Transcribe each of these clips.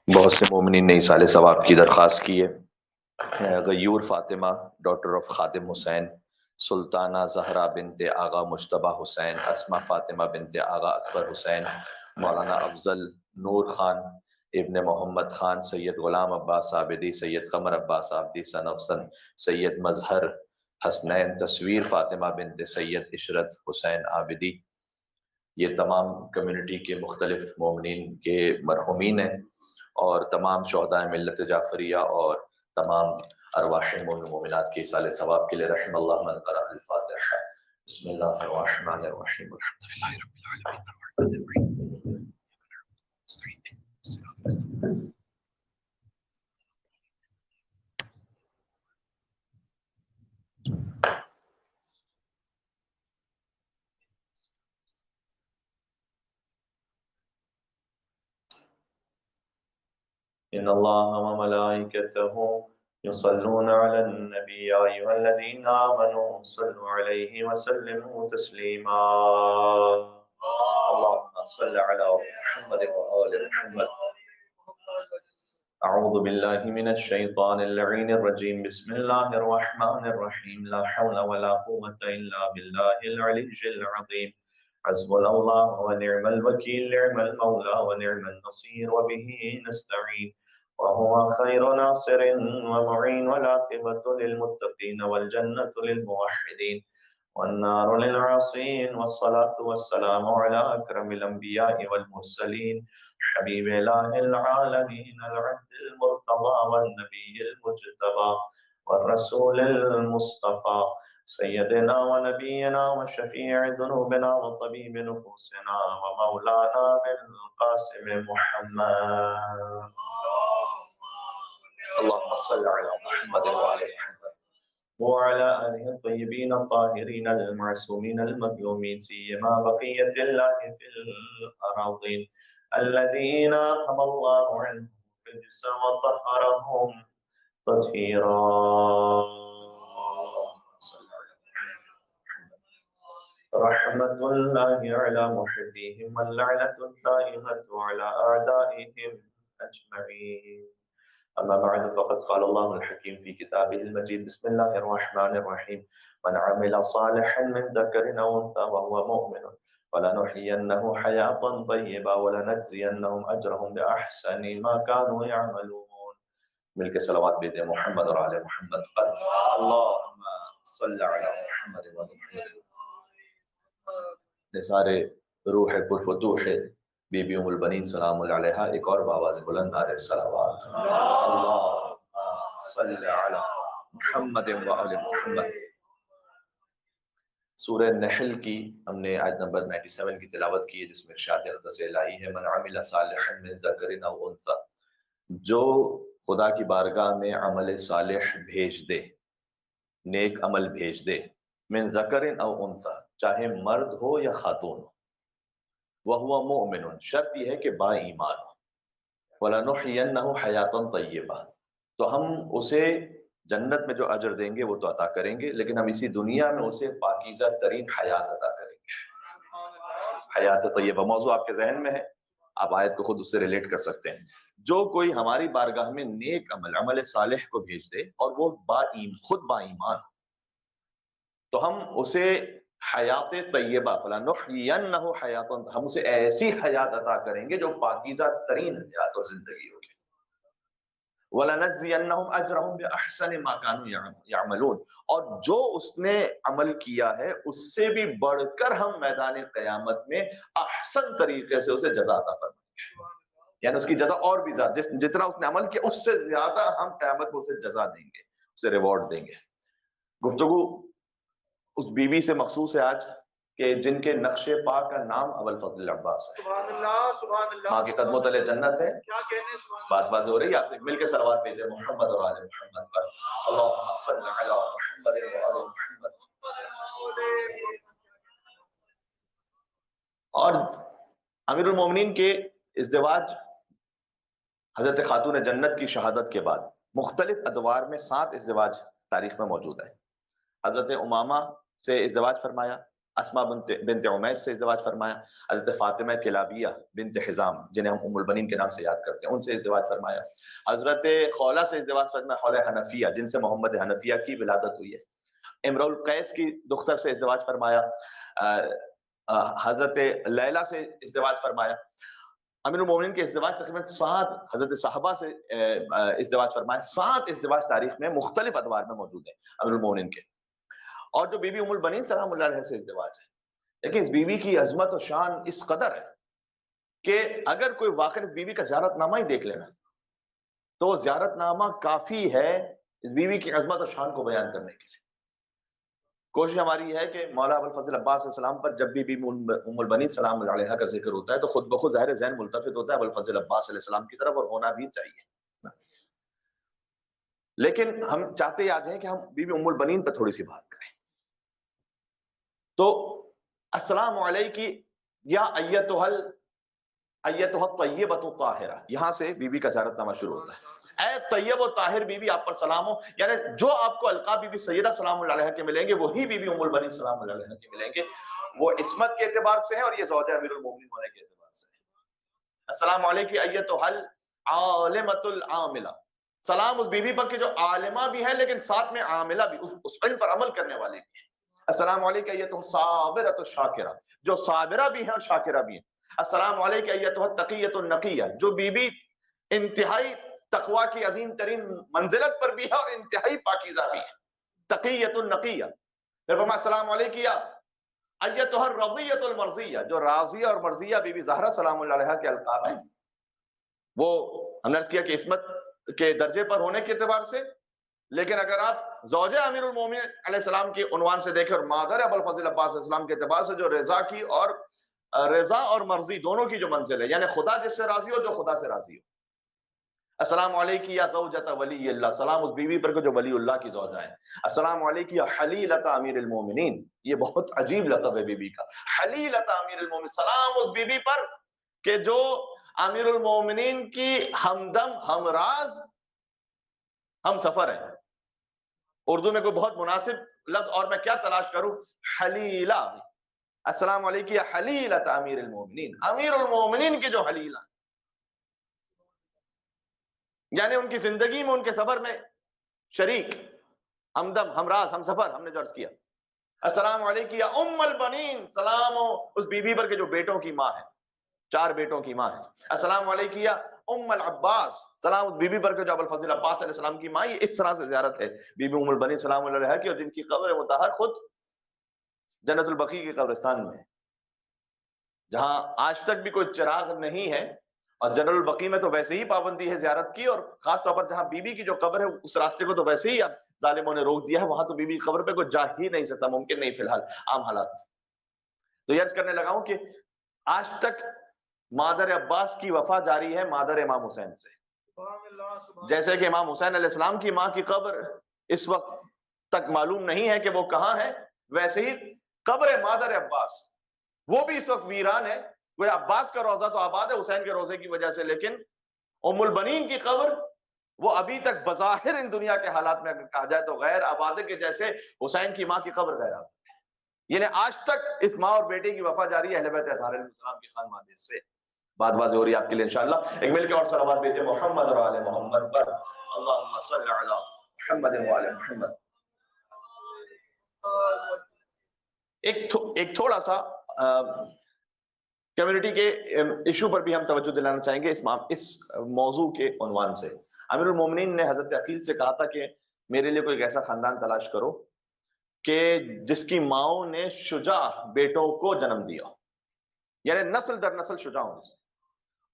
بہت سے مومنین نے اصال ثواب کی درخواست کی ہے۔ غیور فاطمہ ڈاٹر آف خادم حسین، سلطانہ زہرا بنت آغا مجتبہ حسین، اسما فاطمہ بنت آغا اکبر حسین، مولانا افضل نور خان ابن محمد خان، سید غلام عباس عابدی، سید قمر عباس عابدی، سن آف سن سید مظہر حسنین، تصویر فاطمہ بنت سید عشرت حسین عابدی، یہ تمام کمیونٹی کے مختلف مومنین کے مرحومین ہیں، اور تمام شہداء ملت جعفریہ اور تمام ارواح مومنات کے اصال ثواب کے لیے رحم اللہ من قرأ الفاتحہ۔ بسم اللہ الرحمن الرحیم، الحمد للہ رب العالمین الرحمن الرحیم۔ ان اللہ وملائکته یصلون علی النبی یا ایھا الذین آمنوا صلوا علیہ وسلموا تسلیما۔ اللهم صل علی محمد وآل محمد۔ اعوذ باللہ من الشیطان اللعین الرجیم، بسم اللہ الرحمن الرحیم، لا حول ولا قوة الا باللہ العلی العظیم، حسبنا اللہ ونعم الوکیل، نعم المولا ونعم النصیر، وبہ نستعین، وهو خیر ناصر ومعین، والعاقبۃ للمتقین والجنة للموحدین والنار للعاصین، والصلاة والسلام علی اکرم الانبیاء والمرسلین، حبیب الہ العالمین، العبد المرتضی والنبی المجتبی والرسول المصطفی، سیدنا ونبینا وشفیع ذنوبنا وطبیب نفوسنا ومولانا بالقاسم محمد۔ اللهم صل على محمد وعلى محمد وعلى آله الطيبين الطاهرين المعصومين المظلومين، سيما بقية الله في الأراضين الذين أذهب الله عنهم الرجس وطهرهم تطهيرا۔ رحمة الله على محبيهم واللعنة الدائمة على أعدائهم أجمعين، أما بعد فقد قال الله الحكيم في كتابه المجيد، بسم الله الرحمن الرحيم، من عمل صالحا من ذكر أو أنثى وهو مؤمن فلنحيينه حياة طيبة ولنجزينهم أجرهم بأحسن ما كانوا يعملون۔ مل کے صلوات بیتے محمد اور آل محمد پر، اللہم صل علی محمد و محمد۔ نثار روح پرفتوح بی بی ام البنین سلام اللہ علیہا، ایک اور بآواز بلند نعرہ صلوات، اللہم صل علی محمد و آل محمد۔ سورہ نحل کی ہم نے آیت نمبر 97 کی تلاوت کی ہے، جس میں ارشاد اقدس الہی ہے، من عمل صالحا من ذکر او انثی، جو خدا کی بارگاہ میں عمل صالح بھیج دے، نیک عمل بھیج دے، من ذکر او انثی، چاہے مرد ہو یا خاتون ہو، وَهُوَ مُؤْمِنٌ، شرط یہ ہے کہ با ایمان ہو، وَلَنُحْيِيَنَّهُ حَيَاةً طَيِّبَةً، تو ہم اسے جنت میں جو اجر دیں گے وہ تو عطا کریں گے، لیکن ہم اسی دنیا میں اسے پاکیزہ ترین حیات عطا کریں گے۔ حیات طیبہ موضوع آپ کے ذہن میں ہے، آپ آیت کو خود اس سے ریلیٹ کر سکتے ہیں۔ جو کوئی ہماری بارگاہ میں نیک عمل، عمل صالح کو بھیج دے اور وہ خود با ایمان ہو، تو ہم اسے حیات طیبہ، فَلَنُحْيِيَنَّهُ حَيَاةً، ہم اسے ایسی حیات عطا کریں گے جو پاکیزہ ترین حیات اور زندگی ہوگی۔ وَلَنَجْزِيَنَّهُمْ أَجْرَهُمْ بِأَحْسَنِ مَا كَانُوا يَعْمَلُونَ، اور جو اس نے عمل کیا ہے اس سے بھی بڑھ کر ہم میدان قیامت میں احسن طریقے سے اسے جزا عطا فرمائیں گے، یعنی اس کی جزا اور بھی زیادہ، جتنا اس نے عمل کیا اس سے زیادہ ہم قیامت میں اسے جزا دیں گے، اسے ریوارڈ دیں گے۔ گفتگو اس بی بی سے مخصوص ہے آج کہ جن کے نقش پا کا نام ابوالفضل عباس ہے۔ سبحان اللہ، سبحان اللہ، ماں کے قدموں تلے جنت ہے، کیا کہنے، بات بات ہو رہی ہے، آپ مل کے صلوات بھیجیں محمد اور آل محمد پر، اللہم صل علی محمد و آل محمد۔ اور امیر المومنین کے ازدواج حضرت خاتون جنت کی شہادت کے بعد مختلف ادوار میں 7 ازدواج تاریخ میں موجود ہے۔ حضرت امامہ سے ازدواج فرمایا، اسما بنت عمیس سے ازدواج فرمایا، حضرت فاطمہ کلابیہ بنت حزام جنہیں ہم ام البنین کے نام سے یاد کرتے ہیں ان سے ازدواج فرمایا، حضرت خولہ سے ازدواج فرمایا، خولہ حنفیہ جن سے محمد حنفیہ کی ولادت ہوئی ہے، امرؤ القیس کی دختر سے ازدواج فرمایا، حضرت لیلہ سے ازدواج فرمایا۔ امیر المومنین کے ازدواج تقریباً 7 حضرت صحابہ سے ازدواج فرمایا، 7 ازدواج تاریخ میں مختلف ادوار میں موجود ہیں امیر المومنین کے۔ اور جو بی بی ام البنین سلام اللہ علیہ سے ازدواج ہے، لیکن اس بی بی کی عظمت و شان اس قدر ہے کہ اگر کوئی واقعہ اس بی بی کا زیارت نامہ ہی دیکھ لینا تو زیارت نامہ کافی ہے اس بی بی کی عظمت و شان کو بیان کرنے کے لیے۔ کوشش ہماری ہے کہ مولا ابوالفضل عباس علیہ السلام پر جب بھی ام البنین سلام اللہ علیہ کا ذکر ہوتا ہے تو خود بخود ظاہر ذہن ملتفت ہوتا ہے ابوالفضل عباس علیہ السلام کی طرف، اور ہونا بھی چاہیے۔ لیکن ہم چاہتے آج ہیں کہ ہم بی بی ام البنین پر تھوڑی سی بات کریں۔ تو السلام علیکی یا ایتھا الطیبۃ الطاہرہ، یہاں سے بی بی کا زیارت نامہ شروع ہوتا ہے۔ اے طیب و طاہر بی بی آپ پر سلام ہو، یعنی جو آپ کو القاب بی بی سیدہ سلام اللہ علیہ کے ملیں گے وہی بی بی ام البنین سلام اللہ علیہ کے ملیں گے، وہ عصمت کے اعتبار سے ہے اور یہ زوجہ امیر المومنین ہونے کے اعتبار سے ہے۔ السلام علیکی ایتھا العالمۃ العاملہ، سلام اس بی بی پر کہ جو عالمہ بھی ہے لیکن ساتھ میں عاملہ بھی، اس علم پر عمل کرنے والی بھی ہے۔ السلام علیکہ ایتھا الصابرۃ الشاکرہ، جو صابرہ بھی ہیں اور شاکرہ بھی ہیں۔ السلام علیکہ ایتھا التقیۃ النقیہ، جو بی بی انتہائی تقوی کی عظیم ترین منزلت پر بھی ہے اور انتہائی پاکیزہ بھی ہے، تقیۃ النقیہ۔ پھر فرمایا السلام علیکہ ایتھا الرضیۃ المرضیہ، جو راضیہ اور مرضیہ بی بی زہرہ سلام اللہ علیہ کے القاب ہیں، وہ ہم نے عرض کیا کہ عصمت کے درجے پر ہونے کے اعتبار سے، لیکن اگر آپ زوجہ امیر المومنین علیہ السلام کے عنوان سے دیکھیں اور مادر ابوالفضل عباس علیہ السلام کے اعتبار سے، جو رضا اور مرضی دونوں کی جو منزل ہے، یعنی خدا جس سے راضی ہو جو خدا سے راضی ہو۔ السلام علیکہ یا زوجۃ ولی اللہ، سلام اس بیوی پر جو ولی اللہ کی زوجہ ہے۔ السلام علیکہ یا حلیلۃ امیر المومنین، یہ بہت عجیب لقب ہے بی بی کا، حلیلۃ امیر المومنین، سلام اس بی بی پر کہ جو امیر المومنین کی ہمدم، ہمراز، ہم سفر ہیں۔ اردو میں کوئی بہت مناسب لفظ اور میں کیا تلاش کروں، حلیلہ۔ السلام علیکم یا حلیلۃ امیر المومنین، امیر المومنین کی جو حلیلہ، یعنی ان کی زندگی میں، ان کے سفر میں شریک، ہمدم، ہمراز، ہم سفر، ہم نے جو عرض کیا۔ السلام علیکم یا ام البنین، سلام اس بی بی پر کے جو بیٹوں کی ماں ہے، 4 بیٹوں کی ماں ہے۔ السلام علیکم یا ام العباس، سلام اس بی بی پر کے جو ابوالفضل عباس علیہ السلام کی ماں۔ یہ اس طرح سے زیارت ہے بی بی ام البنین سلام اللہ علیہ کی، اور جن کی قبر مطہر خود جنت البقیع کے قبرستان میں ہے، جہاں آج تک بھی کوئی چراغ نہیں ہے، اور جنرل البقیع میں تو ویسے ہی پابندی ہے زیارت کی، اور خاص طور پر جہاں بی بی کی جو قبر ہے اس راستے کو تو ویسے ہی اب ظالموں نے روک دیا ہے، وہاں تو بی بی کی قبر پہ کوئی جا ہی نہیں سکتا، ممکن نہیں فی الحال عام حالات میں۔ تو یہ عرض کرنے لگا ہوں کہ آج تک مادر عباس کی وفا جاری ہے مادر امام حسین سے، جیسے کہ امام حسین علیہ السلام کی ماں کی قبر اس وقت تک معلوم نہیں ہے کہ وہ کہاں ہے، ویسے ہی قبر مادر عباس وہ بھی اس وقت ویران ہے۔ وہ عباس کا روضہ تو آباد ہے حسین کے روضے کی وجہ سے، لیکن ام البنین کی قبر وہ ابھی تک بظاہر ان دنیا کے حالات میں اگر کہا جائے تو غیر آباد ہے، کہ جیسے حسین کی ماں کی قبر غیر آباد ہے۔ یعنی آج تک اس ماں اور بیٹے کی وفا جاری ہے اہل بیت اطہار علیہ السلام کی خانوادے سے۔ بات واضح ہو رہی ہے آپ کے لیے انشاءاللہ۔ ایک مل کے اور صلوات بھیجے محمد اور آل محمد پر، اللہم صل علی محمد و آل محمد۔ ایک تھوڑا سا کمیونٹی کے ایشو پر بھی ہم توجہ دلانا چاہیں گے اس موضوع کے عنوان سے۔ امیر المومنین نے حضرت عقیل سے کہا تھا کہ میرے لیے کوئی ایسا خاندان تلاش کرو کہ جس کی ماؤں نے شجاع بیٹوں کو جنم دیا، یعنی نسل در نسل شجاع ہوں اس میں۔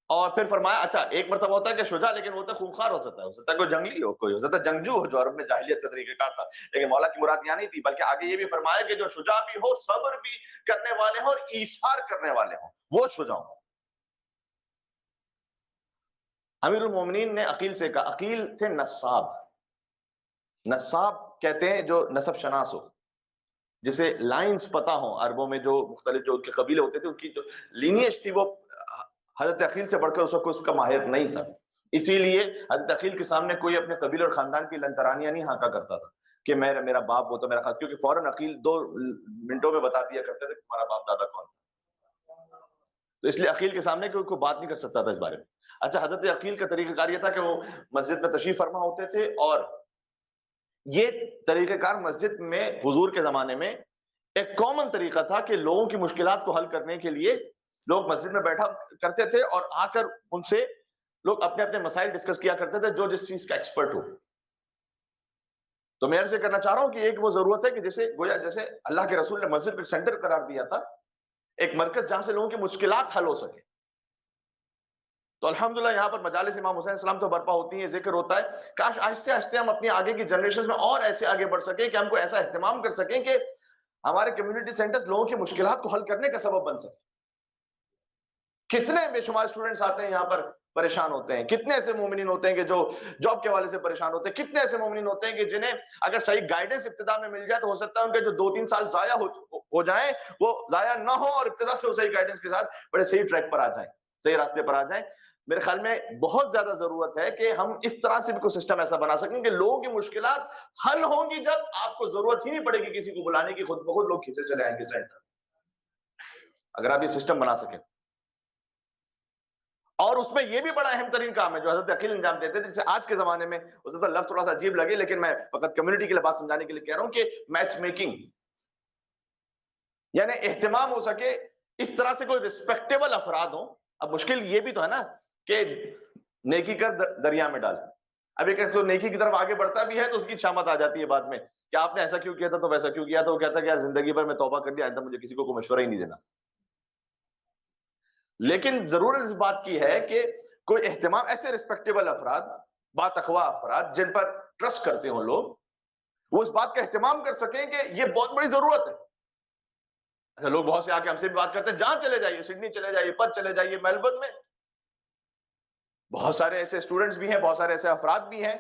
اور پھر فرمایا اچھا ایک مرتبہ ہوتا ہے کہ شجاع لیکن وہ ہوتا ہے خونخوار ہو سکتا ہے کوئی جنگلی ہو، کوئی ہو سکتا ہے جنگجو ہو جو عرب میں جاہلیت کا طریقہ کار تھا، لیکن مولا کی مراد یہاں نہیں تھی، بلکہ آگے یہ بھی فرمایا کہ جو شجاع بھی ہو، صبر بھی کرنے والے ہوں اور ایثار کرنے والے ہوں، وہ شجاع ہوں۔ امیر المومنین نے عقیل سے کہا، عقیل تھے نصاب، نصاب کہتے ہیں جو نسب شناس ہو، جسے لائنز پتہ ہوں، عربوں میں جو مختلف جو ان کے قبیلے ہوتے تھے ان کی جو لینیج تھی وہ حضرت عقیل سے بڑھ کر اس کا ماہر نہیں تھا، اسی لیے حضرت عقیل کے سامنے کوئی اپنے قبیلے اور خاندان کی لنترانیاں نہیں ہانکا کرتا تھا کہ میرا باپ وہ تو میرا خاص، کیونکہ فوراً عقیل 2 منٹوں میں بتا دیا کرتے تھے کہ تمہارا باپ دادا کون تھا، تو اس لیے عقیل کے سامنے کوئی بات نہیں کر سکتا تھا اس بارے میں۔ اچھا، حضرت عقیل کا طریقہ کار یہ تھا کہ وہ مسجد میں تشریف فرما ہوتے تھے، اور یہ طریقہ کار مسجد میں حضور کے زمانے میں ایک کامن طریقہ تھا کہ لوگوں کی مشکلات کو حل کرنے کے لیے لوگ مسجد میں بیٹھا کرتے تھے، اور آ کر ان سے لوگ اپنے اپنے مسائل ڈسکس کیا کرتے تھے، جو جس چیز کا ایکسپرٹ ہو۔ تو میں عرض کرنا چاہ رہا ہوں کہ ایک وہ ضرورت ہے کہ جیسے اللہ کے رسول نے مسجد کو سینٹر قرار دیا تھا، ایک مرکز جہاں سے لوگوں کی مشکلات حل ہو سکے، تو الحمدللہ یہاں پر مجالس امام حسین السلام تو برپا ہوتی ہیں، ذکر ہوتا ہے۔ کاش آہستہ آہستہ ہم اپنی آگے کی جنریشن میں اور ایسے آگے بڑھ سکیں کہ ہم کو ایسا اہتمام کر سکیں کہ ہمارے کمیونٹی سینٹرز لوگوں کی مشکلات کو حل کرنے کا سبب بن سکے۔ کتنے بے شمار اسٹوڈنٹس آتے ہیں یہاں پر پریشان ہوتے ہیں، کتنے ایسے مومنین ہوتے ہیں کہ جو جاب کے حوالے سے پریشان ہوتے ہیں، کتنے ایسے مومنین ہوتے ہیں کہ جنہیں اگر صحیح گائیڈنس ابتدا میں مل جائے تو ہو سکتا ہے ان کے جو 2-3 سال ضائع ہو جائیں وہ ضائع نہ ہو، اور ابتدا سے وہ صحیح گائیڈنس کے ساتھ بڑے صحیح ٹریک پر آ جائیں، صحیح راستے پر آ جائیں۔ میرے خیال میں بہت زیادہ ضرورت ہے کہ ہم اس طرح سے بھی کوئی سسٹم ایسا بنا سکیں کہ لوگوں کی مشکلات حل ہوں گی جب آپ کو ضرورت ہی نہیں پڑے گی کسی کو بلانے کی، خود بخود لوگ کھینچے چلے آئیں گے سینٹر، اگر آپ یہ سسٹم بنا سکیں۔ اور اس میں یہ بھی بڑا اہم ترین کام ہے جو حضرت عقیل انجام دیتے تھے، جسے آج کے زمانے میں ہو سکتا ہے لفظ تھوڑا سا عجیب لگے، لیکن میں فقط کمیونٹی کے لیے بات سمجھانے کے لیے کہہ رہا ہوں کہ میچ میکنگ، یعنی اہتمام ہو سکے اس طرح سے کوئی ریسپیکٹیبل افراد ہوں۔ اب مشکل یہ بھی تو ہے نا کہ نیکی کر دریا میں ڈال، اب ایک تو نیکی کی طرف آگے بڑھتا بھی ہے تو اس کی شامت آ جاتی ہے بعد میں کہ آپ نے ایسا کیوں کیا تھا، تو ویسا کیوں کیا تھا، وہ کہتا ہے کہ یار زندگی بھر میں توبہ کر لیا، آئندہ مجھے کسی کو کوئی مشورہ ہی نہیں دینا۔ لیکن ضرورت اس بات کی ہے کہ کوئی اہتمام، ایسے ریسپیکٹیبل افراد، با تقوی افراد جن پر ٹرسٹ کرتے ہوں لوگ، وہ اس بات کا اہتمام کر سکیں کہ یہ بہت بڑی ضرورت ہے۔ اچھا، لوگ بہت سے آ کے ہم سے بھی بات کرتے ہیں، جہاں چلے جائیے، سڈنی چلے جائیے، پرتھ چلے جائیے، میلبرن میں بہت سارے ایسے اسٹوڈنٹس بھی ہیں، بہت سارے ایسے افراد بھی ہیں،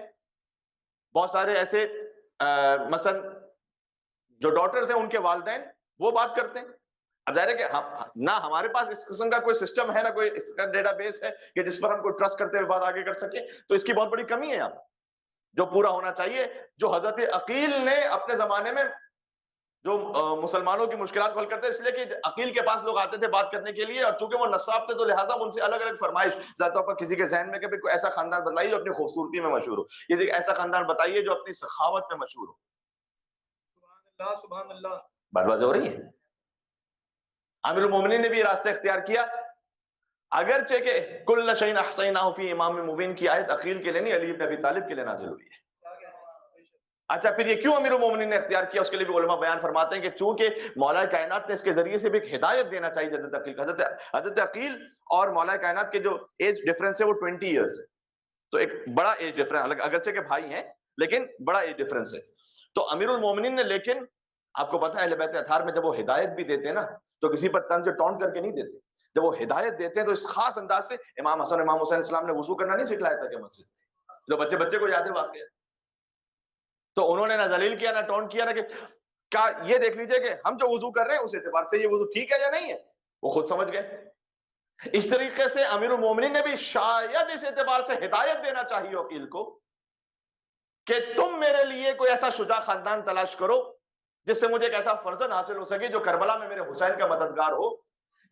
بہت سارے ایسے مثلا جو ڈاٹرز ہیں ان کے والدین وہ بات کرتے ہیں۔ اب ظاہر ہے کہ نہ ہمارے پاس اس قسم کا کوئی سسٹم ہے، نہ کوئی اس کا ڈیٹا بیس ہے کہ جس پر ہم کوئی ٹرسٹ کرتے ہوئے بات آگے کر سکیں، تو اس کی بہت بڑی کمی ہے یہاں جو پورا ہونا چاہیے، جو حضرت عقیل نے اپنے زمانے میں جو مسلمانوں کی مشکلات کو حل کرتے، اس لیے کہ عقیل کے پاس لوگ آتے تھے بات کرنے کے لیے، اور چونکہ وہ نصاب تھے تو لہٰذا ان سے الگ الگ فرمائش ذات طور پر کسی کے ذہن میں کہ کوئی ایسا خاندان بتائیے جو اپنی خوبصورتی میں مشہور ہو، یہ ایسا خاندان بتائیے جو اپنی سخاوت میں مشہور ہو۔ سبحان اللہ، سبحان اللہ، بات واضح ہو رہی ہے؟ امیر المومنین نے بھی یہ راستہ اختیار کیا، اگرچہ کہ کل شیء احصیناہ فی امام مبین کی آیت عقیل کے لیے نہیں، علی بن ابی طالب کے لیے نازل ہوئی ہے۔ اچھا، پھر یہ کیوں امیر المومنین نے اختیار کیا، اس کے لیے بھی علماء بیان فرماتے ہیں کہ چونکہ مولا کائنات نے اس کے ذریعے سے بھی ایک ہدایت دینا چاہیے حضرت عقیل کا۔ حضرت عقیل اور مولا کائنات کے جو ایج ڈفرنس ہے وہ 20 ایئرس ہے، تو ایک بڑا ایج ڈفرنس، اگرچہ کہ بھائی ہیں لیکن بڑا ایج ڈفرنس ہے۔ تو امیر المومنین نے، لیکن آپ کو پتہ ہے اہل بیت اطہار میں جب وہ ہدایت بھی دیتے ہیں نا تو کسی پر طنز ٹونٹ کر کے نہیں دیتے، جب وہ ہدایت دیتے ہیں تو اس خاص انداز سے امام حسن امام حسین السلام نے وضو کرنا نہیں سکھلایا تھا کہ مسجد جو بچے کو یاد ہے واقعہ، تو انہوں نے نہ ذلیل کیا نہ ٹونٹ کیا، نہ کہ کیا یہ دیکھ لیجئے کہ ہم جو وضو کر رہے ہیں اس اعتبار سے یہ وضو ٹھیک ہے یا نہیں ہے، وہ خود سمجھ گئے۔ اس طریقے سے امیر المومنین نے بھی شاید اس اعتبار سے ہدایت دینا چاہیے عقیل کو کہ تم میرے لیے کوئی ایسا شجاع خاندان تلاش کرو جس سے مجھے ایک ایسا فرزند حاصل ہو سکے جو کربلا میں میرے حسین کا مددگار ہو۔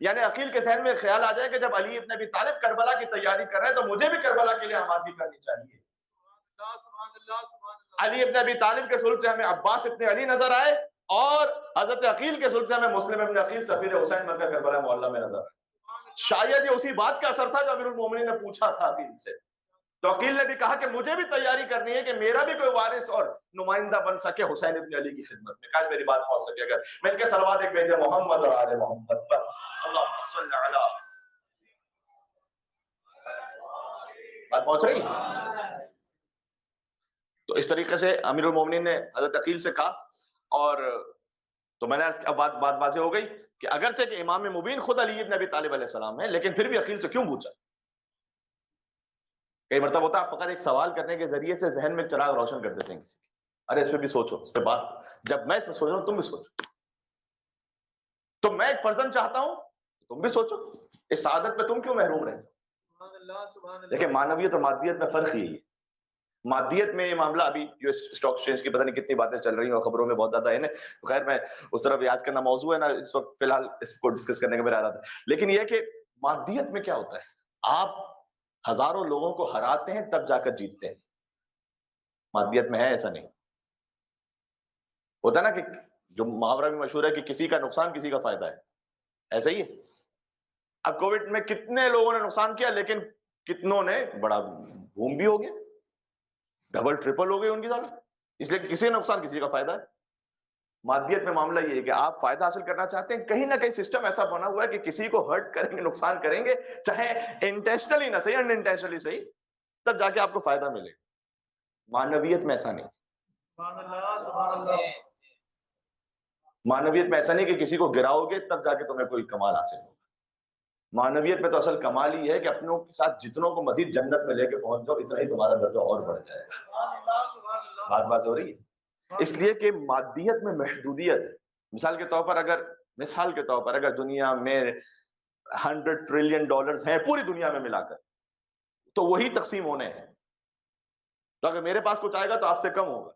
یعنی عقیل کے ذہن میں خیال آ جائے کہ جب علی ابن ابی طالب کربلا کی تیاری کر رہے ہیں تو مجھے بھی کربلا کے لیے آمادگی کرنی چاہیے۔ علی ابن ابی طالب کے سلسلے سے ہمیں عباس ابن علی نظر آئے، اور حضرت عقیل کے سلسلے سے ہمیں مسلم ابن عقیل سفیر حسین بن کر کربلا معلیٰ میں نظر آئے۔ شاید یہ اسی بات کا اثر تھا جو امیر المومنین نے پوچھا تھا عقیل سے، تو عقیل نے بھی کہا کہ مجھے بھی تیاری کرنی ہے کہ میرا بھی کوئی وارث اور نمائندہ بن سکے حسین ابن علی کی خدمت میں، کاش میری بات پہنچ سکے۔ اگر میں ان کے صلوات ایک بھیجے محمد اور آل محمد پر، اللہم صلی علی، بات پہنچ رہی؟ تو اس طریقے سے امیر المومنین نے حضرت عقیل سے کہا، اور تو میں نے اب بات واضح ہو گئی کہ اگرچہ کہ امام مبین خود علی ابن ابی طالب علیہ السلام ہے، لیکن پھر بھی عقیل سے کیوں پوچھا؟ کئی مرتبہ ہوتا ہے آپ فقط ایک سوال کرنے کے ذریعے سے ذہن میں چراغ روشن کر دیتے ہیں کسی کی، ارے اس پہ بھی سوچو، اس پہ بات، جب میں اس پہ سوچ رہا ہوں تم بھی سوچو، تو میں ایک فرزند چاہتا ہوں تم بھی سوچو، اس سعادت پہ تم کیوں محروم رہتے ہو؟ دیکھیں معنویت اور مادیت میں فرق ہی ہے، مادیت میں یہ معاملہ ابھی جو اسٹاک ایکسچینج کی پتہ نہیں کتنی باتیں چل رہی ہیں اور خبروں میں بہت زیادہ ہے نا، خیر میں اس طرف یاد کرنا موضوع ہے نا اس وقت فی الحال اس کو ڈسکس کرنے کا میرا ارادہ ہے، لیکن یہ کہ مادیت میں کیا ہوتا ہے، آپ ہزاروں لوگوں کو ہراتے ہیں تب جا کر جیتتے ہیں، مادیت میں ہے ایسا نہیں ہوتا نا، کہ جو محاورہ بھی مشہور ہے کہ کسی کا نقصان کسی کا فائدہ ہے، ایسا ہی ہے۔ اب کووڈ میں کتنے لوگوں نے نقصان کیا لیکن کتنوں نے بڑا بوم بھی ہو گیا، ڈبل ٹرپل ہو گئی ان کی دولت، اس لیے کہ کسی کا نقصان کسی کا فائدہ ہے۔ مادیت میں معاملہ یہ ہے کہ آپ فائدہ حاصل کرنا چاہتے ہیں، کہیں نہ کہیں سسٹم ایسا بنا ہوا ہے کہ کسی کو ہرٹ کریں گے، نقصان کریں گے، چاہے انٹینشنلی نہ صحیح ان انٹینشنلی صحیح، تب جا کے آپ کو فائدہ ملے۔ مانویت میں ایسا نہیں، سبحان اللہ سبحان اللہ۔ مانویت میں ایسا نہیں کہ کسی کو گراؤ گے تب جا کے تمہیں کوئی کمال حاصل ہوگا۔ مانویت میں تو اصل کمال ہی ہے کہ اپنوں کے ساتھ جتنوں کو مزید جنت میں لے کے پہنچ جاؤ، اتنا ہی تمہارا درجہ اور بڑھ جائے گا۔ سبحان اللہ سبحان اللہ۔ بات ہو رہی ہے، اس لیے کہ مادیت میں محدودیت ہے۔ مثال کے طور پر اگر دنیا میں 100 ٹریلین ڈالرز ہیں پوری دنیا میں ملا کر، تو وہی تقسیم ہونے ہیں، تو اگر میرے پاس کچھ آئے گا تو آپ سے کم ہوگا،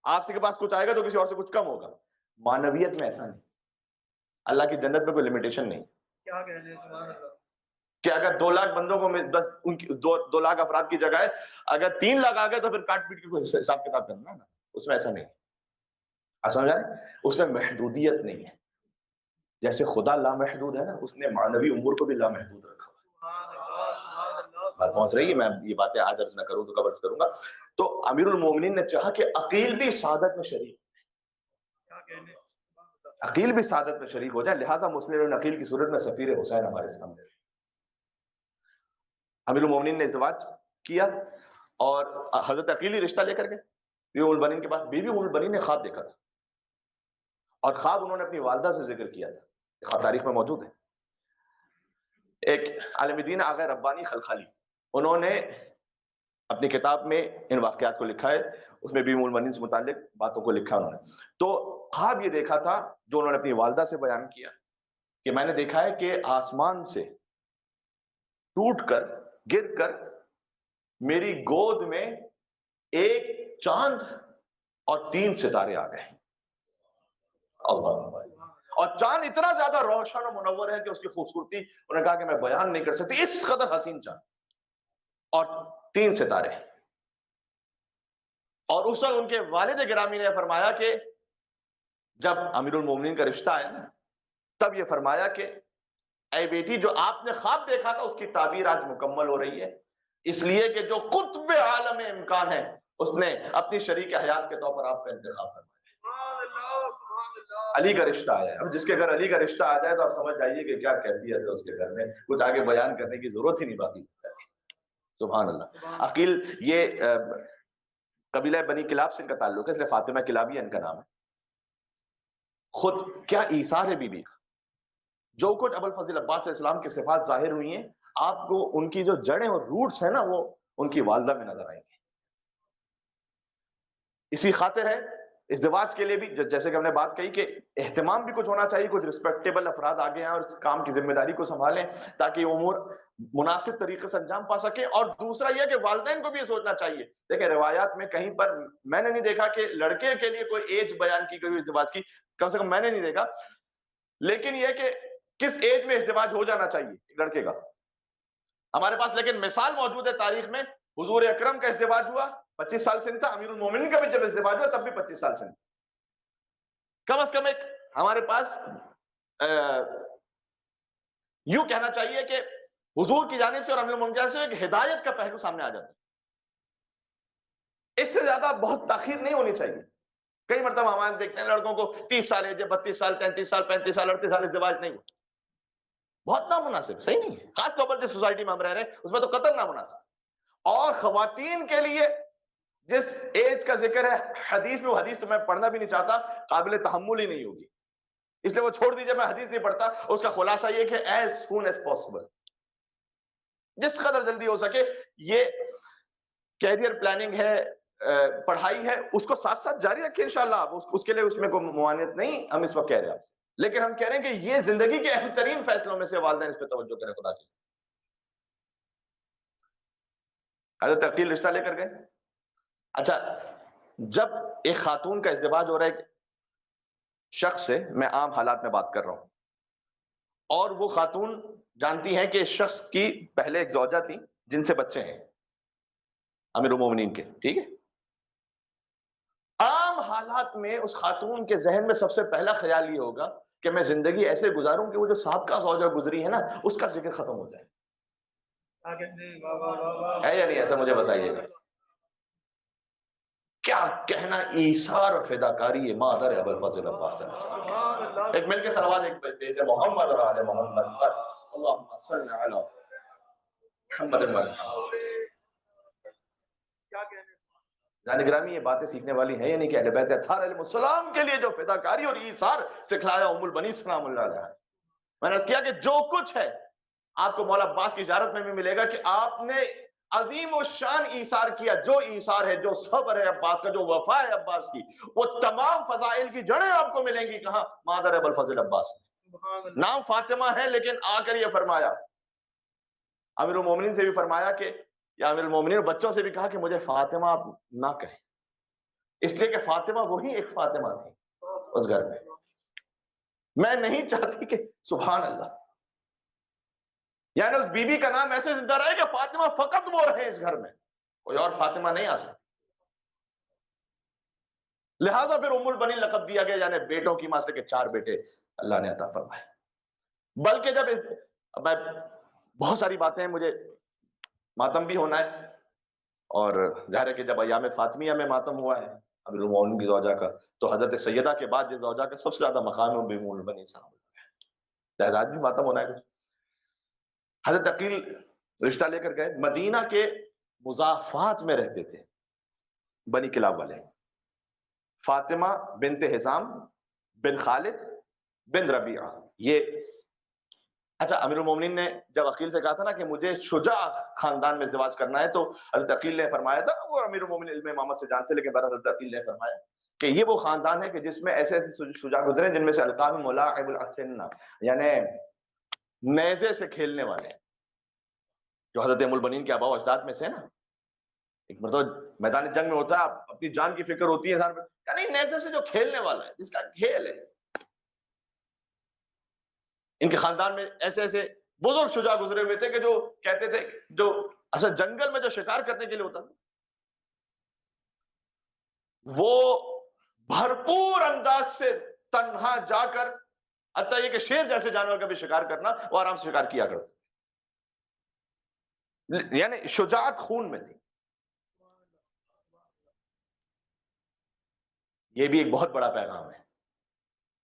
آپ کے پاس کچھ آئے گا تو کسی اور سے کچھ کم ہوگا۔ مانویت میں ایسا نہیں، اللہ کی جنت میں کوئی لمیٹیشن نہیں کیا کہنے، سبحان اللہ۔ کہ اگر 2 لاکھ بندوں کو بس ان کی 2 لاکھ افراد کی جگہ ہے، اگر 3 لاکھ آ گئے تو پھر کاٹ پیٹ کے کوئی حساب کتاب کرنا ہے نا، اس میں ایسا نہیں، آپ سمجھ آئے؟ اس میں محدودیت نہیں ہے، جیسے خدا لامحدود ہے نا، اس نے معنوی امور کو بھی لامحدود رکھا۔ سبحان اللہ سبحان اللہ۔ بات پہنچ رہی ہے، میں یہ باتیں آج عرض نہ کروں تو کب عرض کروں گا۔ تو امیر المومنین نے چاہا کہ عقیل بھی سعادت میں شریک، کیا کہنے، عقیل بھی سعادت میں شریک ہو جائے، لہٰذا مسلم ابن عقیل کی صورت میں سفیر حسین ہمارے سامنے۔ امیر المومنین نے ازدواج کیا اور حضرت عقیل ہی رشتہ لے کر گئے بیوی ام البنین کے پاس۔ بیوی ام البنین نے خواب دیکھا تھا، اور خواب انہوں نے اپنی والدہ سے ذکر کیا تھا، خواب تاریخ میں موجود ہے۔ ایک عالم دین آغا ربانی خلخالی، انہوں نے اپنی کتاب میں ان واقعات کو لکھا ہے، اس میں بیوی ام البنین سے متعلق باتوں کو لکھا انہوں نے۔ تو خواب یہ دیکھا تھا جو انہوں نے اپنی والدہ سے بیان کیا کہ میں نے دیکھا ہے کہ آسمان سے ٹوٹ کر گر کر میری گود میں ایک چاند اور 3 ستارے آ گئے۔ اللہ، اور چاند اتنا زیادہ روشن و منور ہے کہ اس کی خوبصورتی انہوں نے کہا کہ میں بیان نہیں کر سکتی، اس قدر حسین چاند اور 3 ستارے۔ اور اس وقت ان کے والد گرامی نے فرمایا کہ جب امیر المومنین کا رشتہ آیا نا، تب یہ فرمایا کہ اے بیٹی، جو آپ نے خواب دیکھا تھا اس کی تعبیر آج مکمل ہو رہی ہے، اس لیے کہ جو قطب عالم امکان ہے اس نے اپنی شریک حیات کے طور پر آپ کا انتخاب فرمایا۔ سبحان اللہ سبحان اللہ۔ علی کا رشتہ آیا ہے، اب جس کے گھر علی کا رشتہ آ جائے تو آپ سمجھ جائیے کہ کیا کیفیت ہے اس کے گھر میں، کچھ آگے بیان کرنے کی ضرورت ہی نہیں باقی۔ سبحان اللہ۔ عقیل یہ قبیلہ بنی کلاب سے ان کا تعلق ہے، اس لیے فاطمہ کلابی ان کا نام ہے۔ خود کیا ایثار ہے بی بی کا، جو کچھ ابو الفضل عباس علیہ السلام کی صفات ظاہر ہوئی ہیں، آپ کو ان کی جو جڑیں اور روٹس ہیں نا وہ ان کی والدہ میں نظر آئیں گے۔ اسی خاطر ہے ازدواج کے لیے بھی جیسے کہ ہم نے بات کہی کہ اہتمام بھی کچھ ہونا چاہیے، کچھ رسپیکٹیبل افراد آگے آئیں اور اس کام کی ذمہ داری کو سنبھالیں تاکہ یہ امور مناسب طریقے سے انجام پا سکیں۔ اور دوسرا یہ کہ والدین کو بھی یہ سوچنا چاہیے، دیکھیں روایات میں کہیں پر میں نے نہیں دیکھا کہ لڑکے کے لیے کوئی ایج بیان کی گئی ازدواج کی، کم سے کم میں نے نہیں دیکھا، لیکن یہ کہ کس ایج میں ازدواج ہو جانا چاہیے لڑکے کا ہمارے پاس۔ لیکن مثال موجود ہے تاریخ میں، حضور اکرم کا ازدواج ہوا 25 سال سے تھا، امیر المومنین کا بھی جب ازدواج ہوا تب بھی 25 سال سے تھا۔ کم از کم ایک ہمارے پاس یوں کہنا چاہیے کہ حضور کی جانب سے اور امیر المومنین کی جانب سے ایک ہدایت کا پہلو سامنے آ جاتا ہے، اس سے زیادہ بہت تاخیر نہیں ہونی چاہیے۔ کئی مرتبہ ہم دیکھتے ہیں لڑکوں کو 30 سال ہے، 32 سال، 33 سال، 35 سال، 38 سال ازدواج نہیں ہوا، بہت نامناسب، صحیح نہیں ہے۔ خاص طور پر جس سوسائٹی میں ہم رہ رہے ہیں اس میں تو قطعاً نامناسب۔ اور خواتین کے لیے جس ایج کا ذکر ہے حدیث میں، وہ حدیث تو میں پڑھنا بھی نہیں چاہتا، قابل تحمل ہی نہیں ہوگی، اس لیے وہ چھوڑ دیجئے، میں حدیث نہیں پڑھتا۔ اس کا خلاصہ یہ کہ as soon as possible، جس قدر جلدی ہو سکے۔ یہ کیریئر پلاننگ ہے، پڑھائی ہے، اس کو ساتھ ساتھ جاری رکھیں انشاءاللہ، اس کے لیے اس میں کوئی ممانعت نہیں، ہم اس وقت کہہ رہے ہیں آپ سے، لیکن ہم کہہ رہے ہیں کہ یہ زندگی کے اہم ترین فیصلوں میں سے والدین اس پہ توجہ کریں، خدا کی حضرت عقیل رشتہ لے کر گئے. اچھا جب ایک خاتون کا ازدواج ہو رہا ہے ایک شخص سے، میں عام حالات میں بات کر رہا ہوں، اور وہ خاتون جانتی ہیں کہ اس شخص کی پہلے ایک زوجہ تھی جن سے بچے ہیں امیر المومنین کے، ٹھیک ہے، عام حالات میں اس خاتون کے ذہن میں سب سے پہلا خیال یہ ہوگا کہ میں زندگی ایسے گزاروں کہ وہ جو سابقہ زوجہ گزری ہے نا اس کا ذکر ختم ہو جائے. ہے یا نہیں؟ ایسا مجھے بتائیے گا. کیا کہنا ایثار اور فداکاری ہے مادر ابوالفضل عباس علیہ السلام. ایک مل کے صلوات ایک پڑھتے ہیں محمد اور آل محمد پر اللہم صلی علی محمد گرامی. یہ باتیں سیکھنے والی ہیں یا نہیں کہ اہل بیت اطہار علیہ السلام کے لیے جو فداکاری اور ایثار سکھلایا ام البنی سلام اللہ علیہ. میں نے کیا کہ جو کچھ ہے آپ کو مولا عباس کی زیارت میں بھی ملے گا کہ آپ نے عظیم و شان ایثار کیا. جو ایثار ہے، جو صبر ہے عباس کا، جو وفا ہے عباس کی، وہ تمام فضائل کی جڑیں آپ کو ملیں گی کہاں؟ مادر ابوالفضل عباس. نام فاطمہ ہے لیکن آ کر یہ فرمایا، امیر المومنین سے بھی فرمایا کہ یا امیر المومنین بچوں سے بھی کہا کہ مجھے فاطمہ آپ نہ کہیں، اس لیے کہ فاطمہ وہی ایک فاطمہ تھی اس گھر میں. میں نہیں چاہتی کہ سبحان اللہ، یعنی اس بی بی کا نام ایسے زندہ رہے کہ فاطمہ فقط وہ رہے اس گھر میں، کوئی اور فاطمہ نہیں آ سکتی. لہٰذا پھر ام البنین لقب دیا گیا، یعنی بیٹوں کی ماں سے کہ 4 بیٹے اللہ نے عطا فرمائے. بلکہ جب میں بہت ساری باتیں ہیں، مجھے ماتم بھی ہونا ہے، اور ظاہر ہے کہ جب ایام فاطمیہ میں ماتم ہوا ہے امیر المومنین کی زوجہ کا، تو حضرت سیدہ کے بعد جس زوجہ کا سب سے زیادہ مقام ہے ام البنین سلام اللہ، آج بھی ماتم ہونا ہے. حضرت عقیل رشتہ لے کر گئے، مدینہ کے مضافات میں رہتے تھے بنی کلاب والے، فاطمہ بنت حزام بن خالد بن ربیعہ. یہ اچھا امیر المومنین نے جب عقیل سے کہا تھا نا کہ مجھے شجاع خاندان میں ازدواج کرنا ہے، تو حضرت عقیل نے فرمایا تھا، وہ امیر المومنین علم امامت سے جانتے لیکن بہرحال حضرت عقیل نے فرمایا کہ یہ وہ خاندان ہے کہ جس میں ایسے ایسے شجاع گزرے جن میں سے القاب ملاعب الاسنہ، یعنی نیزے سے کھیلنے والے، جو حضرت ام البنین کے آباء و اجداد میں سے نا. ایک مرتبہ میدان جنگ میں ہوتا ہے، اپنی جان کی فکر ہوتی ہے انسان پہ، یعنی نیزے سے جو کھیلنے والا ہے، جس کا کھیل ہے. ان کے خاندان میں ایسے ایسے بزرگ شجاع گزرے ہوئے تھے کہ جو کہتے تھے، جو اصل جنگل میں جو شکار کرنے کے لیے ہوتا تھا وہ بھرپور انداز سے تنہا جا کر، حتیٰ یہ کہ شیر جیسے جانور کا بھی شکار کرنا، وہ آرام سے شکار کیا کرتے، یعنی شجاعت خون میں تھی. یہ بھی ایک بہت بڑا پیغام ہے.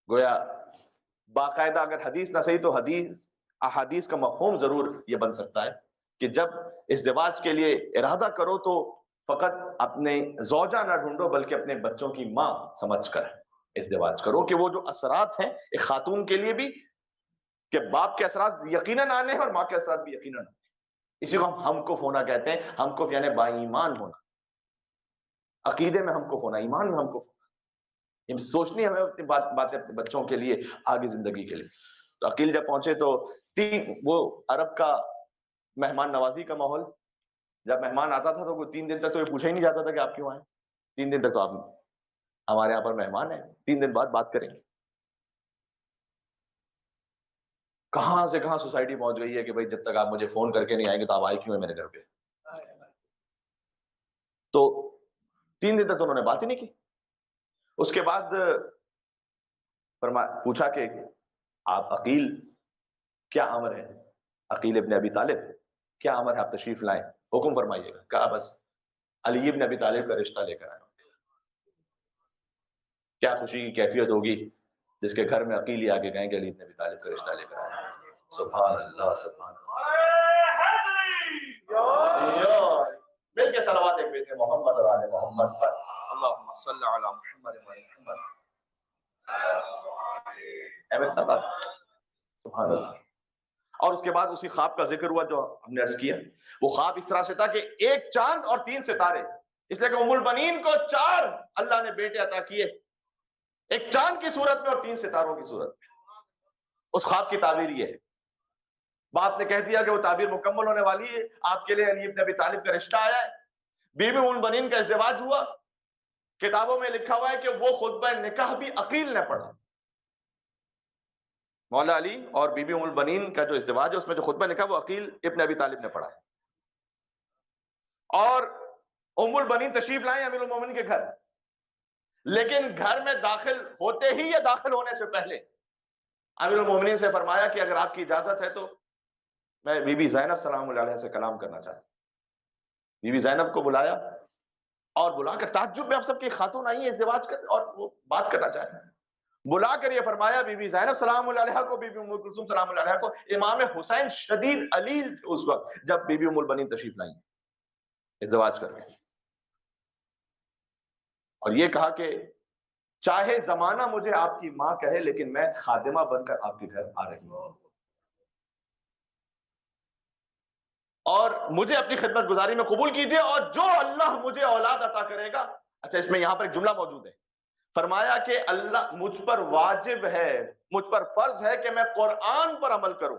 گویا باقاعدہ اگر حدیث نہ صحیح تو حدیث احادیث کا مفہوم ضرور یہ بن سکتا ہے کہ جب ازدواج کے لیے ارادہ کرو تو فقط اپنے زوجہ نہ ڈھونڈو بلکہ اپنے بچوں کی ماں سمجھ کر ازدواج کرو، کہ وہ جو اثرات ہیں ایک خاتون کے لیے بھی، کہ باپ کے اثرات یقیناً آنے ہیں اور ماں کے اثرات بھی یقیناً آنے ہیں. اسی کو ہم کف ہونا کہتے ہیں. ہم کف یعنی با ایمان ہونا، عقیدے میں ہم کف ہونا، ایمان میں ہم کف ہونا. یہ سوچنی ہمیں اپنی باتیں اپنے بچوں کے لیے، آگے زندگی کے لیے. تو عقیل جب پہنچے تو وہ عرب کا مہمان نوازی کا ماحول، جب مہمان آتا تھا تو کوئی 3 دن تک تو یہ پوچھا ہی نہیں جاتا تھا کہ آپ کیوں آئے. 3 دن تک تو آپ ہمارے یہاں پر مہمان ہیں، 3 دن بعد بات کریں گے. کہاں سے کہاں سوسائٹی پہنچ گئی ہے کہ بھائی جب تک آپ مجھے فون کر کے نہیں آئیں گے تو آپ آئے کیوں ہیں میرے گھر پہ. تو 3 دن تک تو انہوں نے بات ہی نہیں کی. اس کے بعد پوچھا کہ آپ عقیل کیا امر ہے، عقیل ابن ابی طالب کیا امر ہے، آپ تشریف لائیں، حکم فرمائیے گا. کہا بس علی ابن ابی طالب کا رشتہ لے کر آیا. کیا خوشی کی کیفیت ہوگی جس کے گھر میں عقیل ہی آگے گئیں کہ علی ابن ابی طالب کا رشتہ لے کر آیا. سبحان اللہ سبحان اللہ. مل کے صلوات ایک بیٹے محمد اور آل محمد پر اللہم صلی علی محمد و محمد. سبحان اللہ. اور اس کے بعد اسی خواب کا ذکر ہوا جو ہم نے عرض کیا. وہ خواب اس طرح سے تھا کہ 1 چاند اور 3 ستارے، اس لیے کہ ام البنین کو 4 اللہ نے بیٹے عطا کیے، 1 چاند کی صورت میں اور 3 ستاروں کی صورت میں. اس خواب کی تعبیر یہ ہے باپ نے کہہ دیا کہ وہ تعبیر مکمل ہونے والی ہے، آپ کے لیے علی ابن ابی طالب کا رشتہ آیا ہے، بیوی ام البنین کا ازدواج ہوا۔ کتابوں میں لکھا ہوا ہے کہ وہ خطبہ نکاح بھی عقیل نے پڑھا، مولا علی اور بی بی ام البنین کا جو ازدواج ہے اس میں جو خطبہ نکاح وہ عقیل ابن ابی طالب نے پڑھا ہے۔ اور ام البنین تشریف لائیں امیر المومنین کے گھر، لیکن گھر میں داخل ہوتے ہی یا داخل ہونے سے پہلے امیر المومنین سے فرمایا کہ اگر آپ کی اجازت ہے تو میں بی بی زینب سلام اللہ علیہ سے کلام کرنا چاہتا ہوں۔ بی بی زینب کو بلایا اور بلا کر تعجب میں اب سب کی خاتون آئی ہیں ازدواج کر اور وہ بات کرنا چاہ رہے ہیں، بلا کر یہ فرمایا بی بی زینب سلام اللہ علیہ کو، بی بی ام کلثوم سلام اللہ علیہ کو، امام حسین شدید علیل تھے اس وقت جب بی بی ام البنین تشریف لائیں ازدواج کر کے، اور یہ کہا کہ چاہے زمانہ مجھے آپ کی ماں کہے لیکن میں خادمہ بن کر آپ کے گھر آ رہی ہوں، اور مجھے اپنی خدمت گزاری میں قبول کیجئے، اور جو اللہ مجھے اولاد عطا کرے گا۔ اچھا اس میں یہاں پر ایک جملہ موجود ہے، فرمایا کہ اللہ مجھ پر واجب ہے، مجھ پر فرض ہے کہ میں قرآن پر عمل کروں،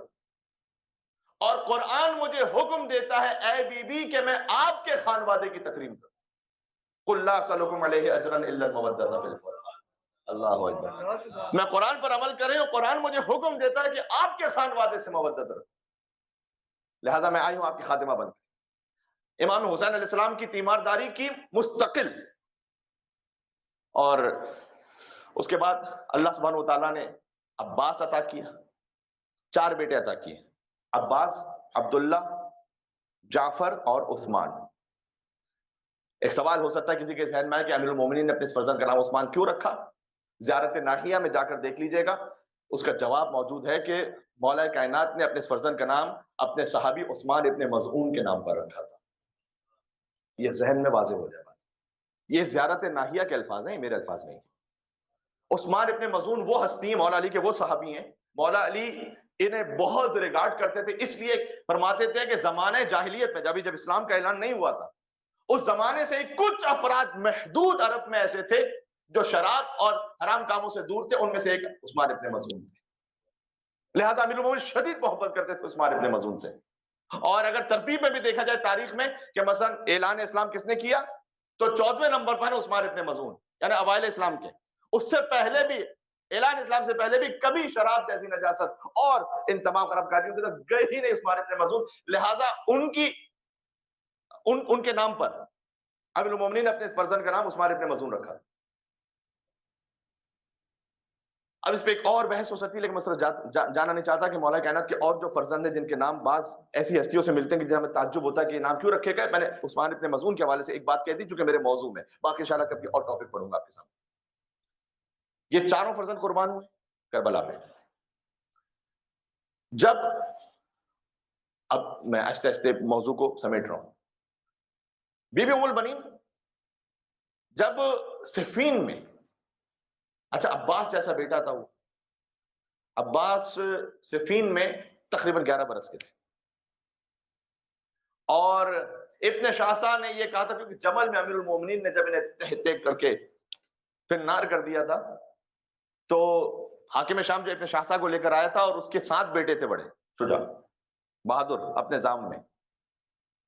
اور قرآن مجھے حکم دیتا ہے اے بی بی کہ میں آپ کے خانوادے کی تکریم کروں۔ قُلْ لَا أَسْأَلُكُمْ عَلَيْهِ أَجْرًا إِلَّا الْمَوَدَّةَ فِي الْقُرْبَى۔ اللہ اکبر، میں قرآن پر عمل کریں اور قرآن مجھے حکم دیتا ہے کہ آپ کے خانوادے سے مودت رکھیں، لہذا میں آئی ہوں آپ کی خاتمہ بن کر۔ امام حسین علیہ السلام کی تیمارداری کی مستقل، اور اس کے بعد اللہ سبحانہ وتعالیٰ نے عباس عطا کیا، 4 بیٹے عطا کیے، عباس، عبداللہ، جعفر اور عثمان۔ ایک سوال ہو سکتا ہے کسی کے ذہن میں ہے کہ امیر المومنین نے اپنے اس فرزند کا نام عثمان کیوں رکھا؟ زیارت ناحیہ میں جا کر دیکھ لیجئے گا، اس کا جواب موجود ہے کہ مولا کائنات نے اپنے اس فرزند کا نام اپنے صحابی عثمان ابن مظعون کے نام پر رکھا تھا۔ یہ ذہن میں واضح ہو جائے گا، یہ زیارت ناحیہ کے الفاظ ہیں، میرے الفاظ نہیں۔ عثمان ابن مظعون وہ ہستی ہیں، مولا علی کے وہ صحابی ہیں، مولا علی انہیں بہت ریگارڈ کرتے تھے، اس لیے فرماتے تھے کہ زمانہ جاہلیت میں جب اسلام کا اعلان نہیں ہوا تھا، اس زمانے سے کچھ افراد محدود عرب میں ایسے تھے جو شراب اور حرام کاموں سے دور تھے، ان میں سے ایک عثمان ابن مظعون تھے، لہذا امیر المومنین شدید محبت کرتے تھے عثمان ابن مظعون سے۔ اور اگر ترتیب میں بھی دیکھا جائے تاریخ میں کہ مثلا اعلان اسلام کس نے کیا تو 14ویں نمبر پر ہے عثمان ابن مظعون، یعنی اوائل اسلام کے، اس سے پہلے بھی اعلان اسلام سے پہلے بھی کبھی شراب جیسی نجاست اور ان تمام خراب کاریوں کی طرف گئے ہی نہیں عثمان ابن مظعون، لہذا ان کے نام پر امیر المومنین نے اپنے اس فرزند کا نام عثمان ابن مظعون رکھا۔ اب اس پہ ایک اور بحث ہو سکتی ہے، لیکن میں جانا نہیں چاہتا کہ مولا کائنات کے اور جو فرزند ہیں جن کے نام بعض ایسی ہستیوں سے ملتے ہیں کہ جنہیں ہمیں تعجب ہوتا ہے کہ یہ نام کیوں رکھے گئے۔ میں نے عثمان ابن مظعون کے حوالے سے ایک بات کہہ دی چونکہ میرے موضوع میں، باقی انشاءاللہ کبھی اور ٹاپک پڑھوں گا آپ کے سامنے۔ یہ چاروں فرزند قربان ہوئے کربلا پہ۔ جب اب میں آہستہ آہستہ موضوع کو سمیٹ رہا ہوں، بی بی ام البنین جب صفین میں، اچھا عباس جیسا بیٹا تھا وہ، عباس صفین میں تقریباً 11 برس کے تھے، اور ابن شاہسا نے یہ کہا تھا کیونکہ جمل میں امیر المومنین نے جب انہیں تہ تیگ کر کے پھر نار کر دیا تھا تو حاکم شام جو ابن شاہسا کو لے کر آیا تھا اور اس کے 7 بیٹے تھے بڑے شجاع بہادر اپنے نظام میں،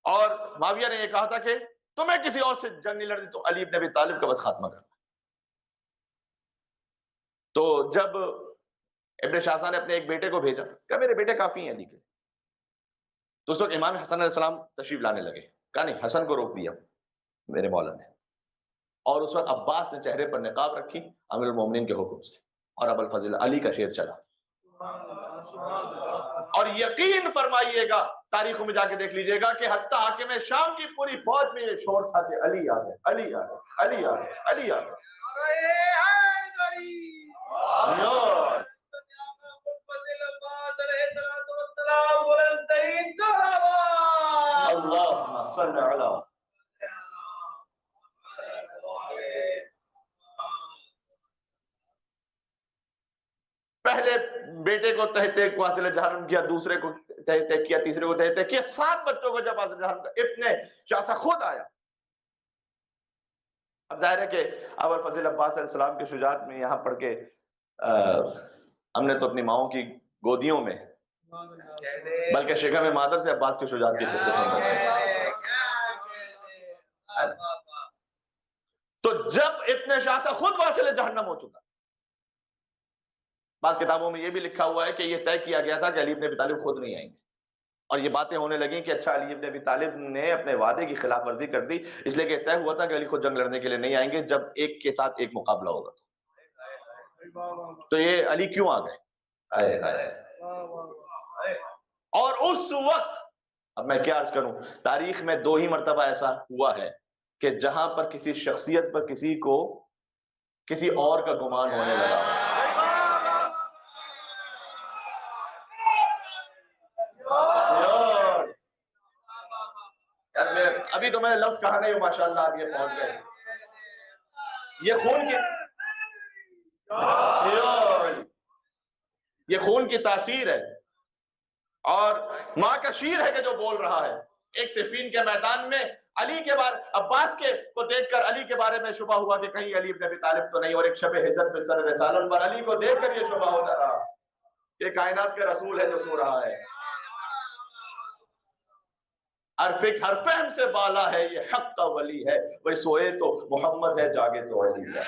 اور معاویہ نے یہ کہا تھا کہ تمہیں کسی اور سے جنگ نہیں لڑتی تو علی ابن ابی طالب کا بس خاتمہ کرنا۔ تو جب ابن شاہسا نے اپنے ایک بیٹے کو بھیجا کہ میرے بیٹے کافی ہیں علی کے، تو اس وقت امام حسن علیہ السلام تشریف لانے لگے، کہا نہیں، حسن کو روک دیا میرے مولا نے، اور اس وقت عباس نے چہرے پر نقاب رکھی امیر المومنین کے حکم سے، اور ابو الفضل علی کا شیر چلا۔ اور یقین فرمائیے گا، تاریخوں میں جا کے دیکھ لیجئے گا کہ حتیٰ حاکم شام کی پوری فوج میں یہ شور تھا کہ علی آ گئے، علی آ گئے، علی آ گئے، علی آ گئے۔ اللہم صل علی پہلے بیٹے کو تہتے کو حاصل جہنم کیا، دوسرے کو تہتے کیا، تیسرے کو تہتے کیا، 7 بچوں کو جب حاصل جہنم کیا، ابن شاہسا خود آیا۔ اب ظاہر ہے کہ ابو الفضل عباس علیہ السلام کے شجاعت میں یہاں پڑھ کے ہم نے تو اپنی ماؤں کی گودیوں میں بلکہ شکم مادر سے عباس کے شجاعت کے قصے سن رہے ہیں. تو جب ابن شاہسا خود واصل جہنم ہو چکا، بعض کتابوں میں یہ بھی لکھا ہوا ہے کہ یہ طے کیا گیا تھا کہ علی ابن ابی طالب خود نہیں آئیں گے، اور یہ باتیں ہونے لگیں کہ اچھا علی ابن ابی طالب نے اپنے وعدے کی خلاف ورزی کر دی، اس لیے کہ طے ہوا تھا کہ علی خود جنگ لڑنے کے لیے نہیں آئیں گے، جب ایک کے ساتھ ایک مقابلہ ہوگا تو یہ علی کیوں آ گئے. آئے آئے. اور اس وقت اب میں کیا عرض کروں، تاریخ میں 2 ہی مرتبہ ایسا ہوا ہے کہ جہاں پر کسی شخصیت پر کسی کو کسی اور کا گمان ہونے لگا. ابھی تو میں نے لفظ کہا نہیں، ماشاءاللہ آپ یہ پہنچ گئے. یہ خون کی تاثیر ہے، اور ماں کا شیر ہے کہ جو بول رہا ہے. ایک صفین کے میدان میں علی کے بارے عباس کے کو دیکھ کر علی کے بارے میں شبہ ہوا کہ کہیں علی ابن ابی طالب تو نہیں، اور ایک شب ہجرت بستر رسالت پر علی کو دیکھ کر یہ شبہ ہوتا رہا کہ کائنات کے رسول ہے جو سو رہا ہے. ہر فہم سے بالا ہے یہ حق کا ولی ہے، وہ سوئے تو محمد ہے جاگے تو علی ہے.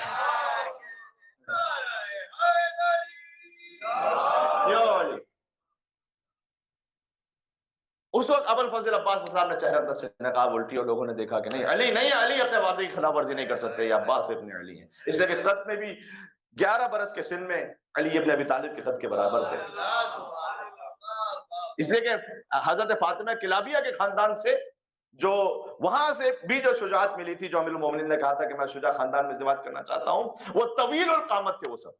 اس وقت ابو الفضل عباس صاحب نے چہرہ سے نقاب الٹی، اور لوگوں نے دیکھا کہ نہیں علی نہیں، علی اپنے وعدے کی خلاف ورزی نہیں کر سکتے، یہ عباس ابن علی ہیں. اس لیے کہ قد میں بھی 11 برس کے سن میں علی ابن ابی طالب کے قد کے برابر تھے. اس لیے کہ حضرت فاطمہ کلابیہ کے خاندان سے جو وہاں سے بھی جو شجاعت ملی تھی، جو امیر المومنین نے کہا تھا کہ میں شجاع خاندان میں ازدواج کرنا چاہتا ہوں، وہ طویل القامت تھے. وہ سب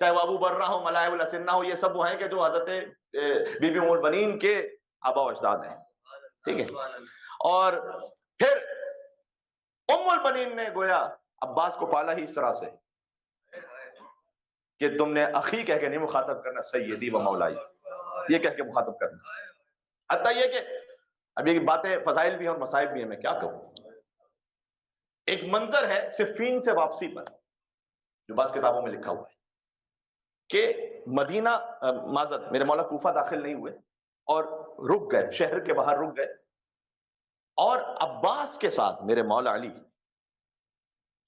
چاہے وہ ابو برہ ہو، ملائب الاسنہ ہو، یہ سب وہ ہیں کہ جو حضرت بی بی ام البنین کے آبا و اجداد ہیں. ٹھیک ہے. اور پھر ام البنین نے گویا عباس کو پالا ہی اس طرح سے کہ تم نے اخی کہہ کے نہیں مخاطب کرنا، سیدی و مولائی یہ کہہ کے مخاطب کرنا. حتیٰ یہ کہ اب یہ باتیں فضائل بھی ہیں اور مصائب بھی ہیں، میں کیا کہوں. ایک منظر ہے صفین سے واپسی پر جو بعض کتابوں میں لکھا ہوا ہے کہ مدینہ معذرت میرے مولا کوفہ داخل نہیں ہوئے اور رک گئے، شہر کے باہر رک گئے، اور عباس کے ساتھ میرے مولا علی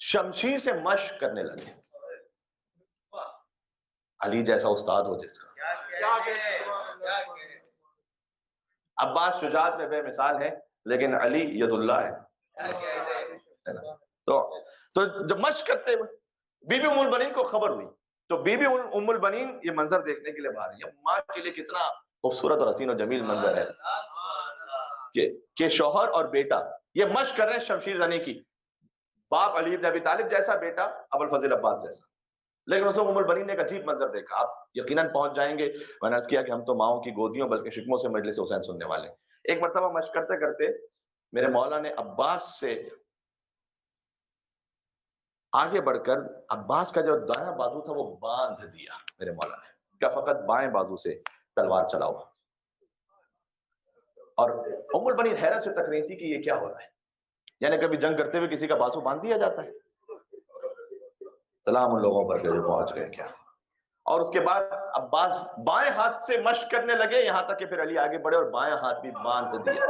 شمشیر سے مشق کرنے لگے. علی جیسا استاد ہو جس کا. عباس شجاعت میں بے مثال ہے، لیکن علی ید اللہ ہے. تو جب مشق کرتے ہوئے بی بی ام البنین کو خبر ہوئی، تو بی بی ام البنین یہ منظر دیکھنے کے لیے باہر ہے. ماں کے لیے کتنا خوبصورت اور حسین و جمیل منظر ہے کہ شوہر اور بیٹا یہ مشق کر رہے ہیں شمشیر زنی کی. باپ علی ابن ابی طالب جیسا، بیٹا ابو الفضل عباس جیسا. لیکن اس وقت ام البنین نے ایک عجیب منظر دیکھا. آپ یقیناً پہنچ جائیں گے، میں نے عرض کیا کہ ہم تو ماؤں کی گودیوں بلکہ شکموں سے مجلس حسین سننے والے. ایک مرتبہ مشق کرتے کرتے میرے مولا نے عباس سے آگے بڑھ کر عباس کا جو دایاں بازو تھا وہ باندھ دیا. میرے مولا نے کیا فقط بائیں بازو سے تلوار چلاؤ. اور ام البنین حیرت سے تک رہی تھی کہ یہ کیا ہو رہا ہے، یعنی کبھی جنگ کرتے ہوئے کسی کا بازو باندھ دیا جاتا ہے. سلام ان لوگوں پر جو پہنچ گئے کیا. اور اس کے بعد عباس بائیں ہاتھ سے مشق کرنے لگے، یہاں تک کہ پھر علی آگے بڑھے اور بائیں ہاتھ بھی باندھ دیا.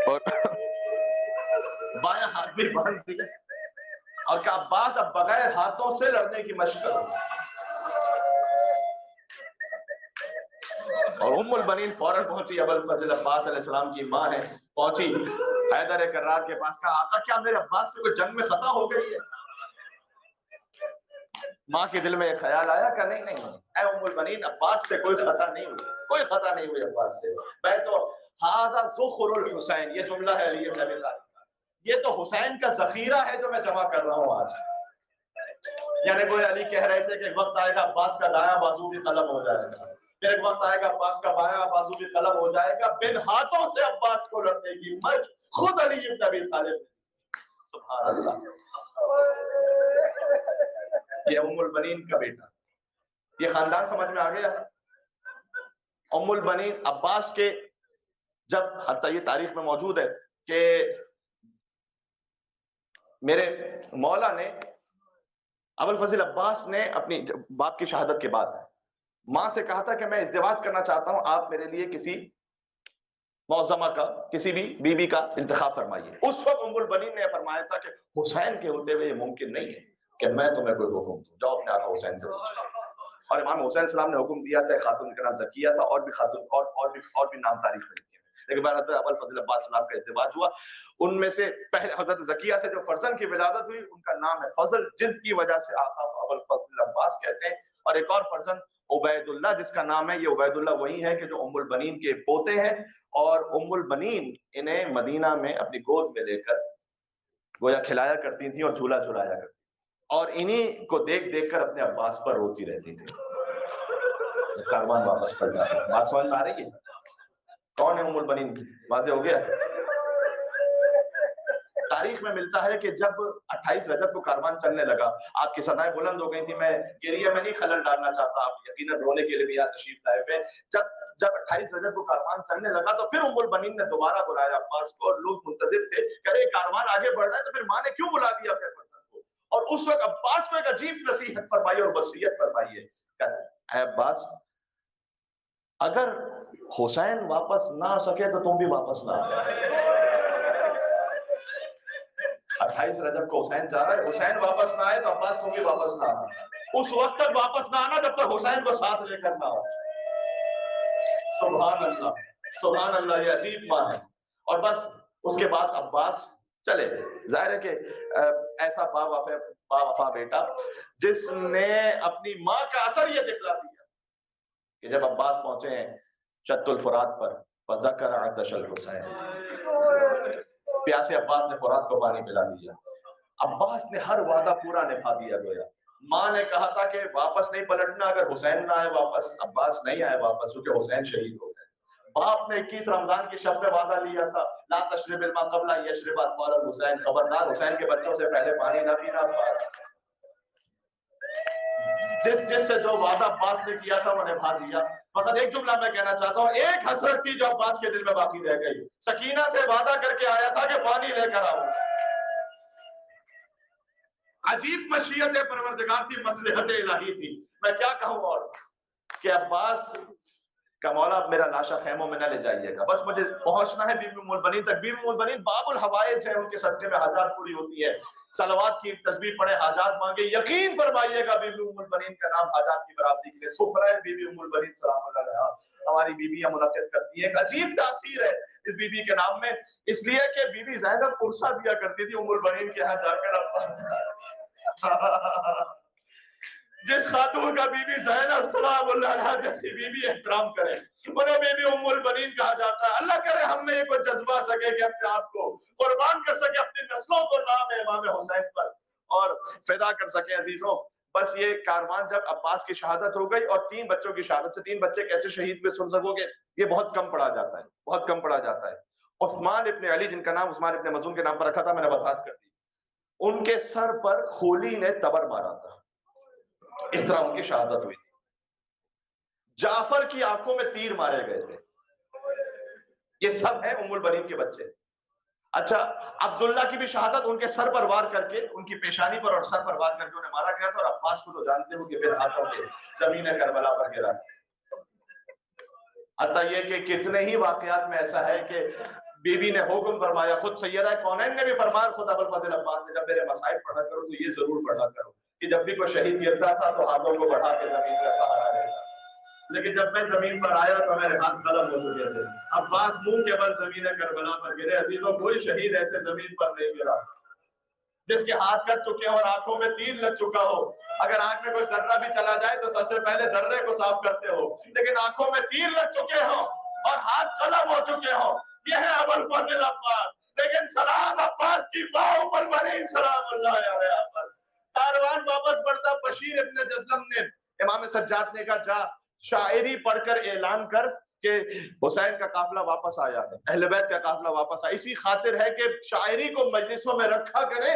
اور بائیں ہاتھ بھی باندھ دیا اور کہ عباس اب بغیر ہاتھوں سے لڑنے کی مشق کرو. اور ام البنین فوراً پہنچی، ابو الفضل عباس علیہ السلام کی ماں ہے، پہنچی حیدر کرار کے پاس. کہا آقا کیا میرے عباس سے کوئی جنگ میں خطا ہو گئی ہے؟ ماں کے دل میں ایک خیال آیا کہ نہیں اے ام البنین، عباس سے کوئی خطا نہیں ہوئی، کوئی خطا نہیں ہوئی عباس سے. میں تو ھذا ذخر الحسین، یہ جملہ ہے علی بن ابی طالب، یہ تو حسین کا ذخیرہ ہے جو میں جمع کر رہا ہوں آج. یعنی کوئی علی کہہ رہے تھے کہ ایک وقت آئے گا عباس کا دایاں بازو بھی قلم ہو جائے گا، پھر ایک وقت آئے گا عباس کا بایاں بازو بھی قلم ہو جائے گا. بن ہاتھوں سے عباس کو لڑنے کی مشق خود علی بن ابی طالب. سبحان اللہ. یہ ام البنین کا بیٹا، یہ خاندان سمجھ میں آ گیا. ام البنین عباس کے جب حتیٰ یہ تاریخ میں موجود ہے کہ میرے مولا نے ابوالفضل عباس نے اپنی باپ کی شہادت کے بعد ماں سے کہا تھا کہ میں ازدواج کرنا چاہتا ہوں، آپ میرے لیے کسی معظمہ کا، کسی بھی بیوی کا انتخاب فرمائیے۔ اس وقت ام البنین نے فرمایا تھا کہ حسین کے ہوتے ہوئے یہ ممکن نہیں ہے کہ میں تمہیں کوئی حکم دوں، جاؤ اپنے آقا حسین سے پوچھو۔ اور امام حسین السلام نے حکم دیا تھا، خاتون کا نام زکیہ تھا، اور بھی خاتون اور بھی نام تاریخ میں لکھے ہیں، لیکن بعد حضرت ابوالفضل عباس السلام کا ازدواج ہوا۔ ان میں سے پہلے حضرت زکیہ سے جو فرزند کی ولادت ہوئی ان کا نام ہے فضل، جن کی وجہ سے آقا ابوالفضل عباس کہتے ہیں، اور ایک اور فرزند عبید اللہ جس کا نام ہے، یہ عبید اللہ وہی ہے کہ جو ام البنین کے پوتے ہیں، اور ام البنین انہیں مدینہ میں اپنی گود میں لے کر گویا کھلایا کرتی تھیں اور جھولا جھلایا کرتی، اور انہی کو دیکھ دیکھ کر اپنے عباس پر روتی رہتی تھی۔ کاروان واپس پڑ جاتا ہے۔ بات سمجھ میں آ رہی ہے کون ہے ام البنین؟ واضح ہو گیا؟ تاریخ میں ملتا ہے کہ جب 28 رجب کو کاروان چلنے لگا، آپ کی صدائیں بلند ہو گئی تھی، میں گریہ میں نہیں خلل ڈالنا چاہتا، آپ یقیناً رونے کے لیے بھی یہاں تشریف لائے ہوئے۔ جب 28 رجب کو کاروان چلنے لگا تو پھر ام البنین نے دوبارہ بلایا عباس کو، اور لوگ منتظر تھے کہ ارے کاروان آگے بڑھ رہا ہے تو پھر ماں نے کیوں بلا دیا اپنے فرزند کو؟ اور اس وقت عباس کو ایک عجیب نصیحت فرمائی اور وصیت فرمائی ہے کہ اے عباس، اگر حسین واپس نہ آ سکے تو تم بھی واپس نہ آ۔ 28 رجب کو حسین جا رہا ہے، حسین واپس نہ آئے تو عباس تم بھی واپس نہ آنا، اس وقت تک واپس نہ آنا جب تک حسین کو ساتھ لے کر نہ آؤ۔ سبحان اللہ، سبحان اللہ، یہ عجیب بات ہے۔ اور بس اس کے بعد عباس چلے گئے۔ ظاہر ہے کہ ایسا با وفا بیٹا جس نے اپنی ماں کا اثر یہ دکھلا دیا کہ جب عباس پہنچے ہیں شط الفرات پر، فذکر عطش الحسین، پیاسے عباس نے فرات کو پانی پلا دیا۔ عباس نے ہر وعدہ پورا نبھا دیا گویا۔ ماں نے کہا تھا کہ واپس نہیں پلٹنا اگر حسین نہ آئے واپس، عباس نہیں آئے واپس کیونکہ حسین شہید ہو گئے۔ باپ نے 21 رمضان کی شب میں وعدہ لیا تھا، لا تشرب الماء قبل ان یشرب اطفال الحسین، خبردار حسین کے بچوں سے پہلے پانی نہ پینا۔ عباس جس سے جو وعدہ عباس نے کیا تھا وہ نبھا دیا۔ فقط ایک جملہ میں کہنا چاہتا ہوں، ایک حسرت تھی جو عباس کے دل میں باقی رہ گئی، سکینہ سے وعدہ کر کے آیا تھا کہ پانی لے کر آؤں۔ عجیب مشیت پروردگار تھی، مصلحت الہی تھی، میں کیا کہوں اور کہ عباس کا مولا اب میرا لاشا خیموں میں نہ لے جائیے گا، بس مجھے پہنچنا ہے بی بی ام البنین تک۔ بی بی ام البنین باب الحوائج ہے، ان کے صدقے میں حاجات پوری ہوتی ہے، صلوات کی تسبیح پڑھے، حاجات مانگے، یقین فرمائیے گا بی بی ام البنین کا نام حاجات کی برابری کے لیے سفرہ بی بی ام البنین سلام اللہ علیہا ہماری بیویاں منعقد کرتی ہیں۔ ایک عجیب تاثیر ہے اس بی بی کے نام میں، اس لیے کہ بی بی زینب پرسہ دیا کرتی تھی ام البنین کے ہاں جا کر عباس جس خاتون کا بی بی زینب سلام اللہ علیہا جیسی بی بی احترام کرے انہیں بی بی ام البنین کہا جاتا ہے۔ اللہ کرے ہم میں یہ کوئی جذبہ سکے کہ اپنے آپ کو قربان کر سکے، اپنی نسلوں کو نام امام حسین پر اور فدا کر سکے۔ عزیزوں بس یہ کاروان جب عباس کی شہادت ہو گئی اور 3 بچوں کی شہادت سے 3 بچے کیسے شہید ہوئے سن سکو گے، یہ بہت کم پڑھا جاتا ہے، بہت کم پڑھا جاتا ہے۔ عثمان ابن علی جن کا نام عثمان ابن مظعون کے نام پر رکھا تھا، میں نے وضاحت کر دی، ان کے سر پر خولی نے تبر مارا تھا، اس طرح ان کی شہادت ہوئی تھی۔ جعفر کی آنکھوں میں تیر مارے گئے تھے، یہ سب ہیں ام البنین کے بچے۔ اچھا عبداللہ کی بھی شہادت ان کے سر پر وار کر کے، ان کی پیشانی پر اور سر پر وار کر کے انہیں مارا گیا تھا، اور عباس کو تو جانتے ہو کہ پھر ہاتھوں کے زمین کربلا پر گرا۔ حتیٰ یہ کہ کتنے ہی واقعات میں ایسا ہے کہ بی بی نے حکم فرمایا، خود سیدہ کونین نے بھی فرمایا، خود ابوالفضل عباس نے، جب میرے مصائب پڑھا کرو تو یہ ضرور پڑھا کرو کہ جب بھی کوئی شہید گرتا تھا تو ہاتھوں کو بڑھا کے زمین کا سہارا لیتا، لیکن جب میں زمین پر آیا تو میرے ہاتھ قلم ہو چکے تھے۔ عباس منہ کے بل زمین کربلا پر گرے۔ عزیزوں کوئی شہید ایسے زمین پر نہیں گرا جس کے ہاتھ کٹ چکے ہوں اور آنکھوں میں تیر لگ چکا ہو۔ اگر آنکھ میں کوئی ذرہ بھی چلا جائے تو سب سے پہلے ذرے کو صاف کرتے ہو، لیکن آنکھوں میں تیر لگ چکے ہوں اور ہاتھ قلم ہو چکے ہوں، یہ ہے ابوالفضل عباس۔ لیکن سلام عباس کی باؤں پر بنی سلام اللہ علیہ پر۔ کاروان واپس بڑھتا، بشیر ابن جزلم نے امام سجاد نے کہا جا شاعری پڑھ کر اعلان کر کہ حسین کا قافلہ واپس آیا ہے، اہل بیت کا قافلہ واپس آیا۔ اسی خاطر ہے کہ شاعری کو مجلسوں میں رکھا کرے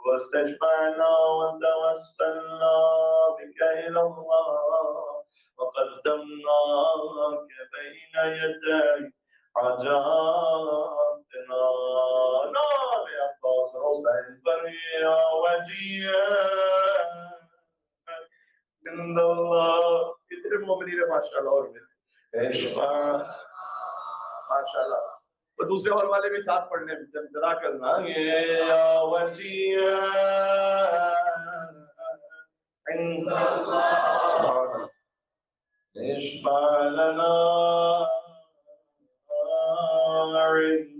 واستشفعنا وتوسلنا بك إلى الله وقدمناك بين يدي حاجاتنا. نام عباس حسين بريا وجيا عند الله. امیر المومنین ماشاءاللہ اور ماشاءاللہ. تو دوسرے ہال والے بھی ساتھ پڑھنے جدا کرنا یا وجیہ عند اللہ سبحان اللہ اشفع لنا عند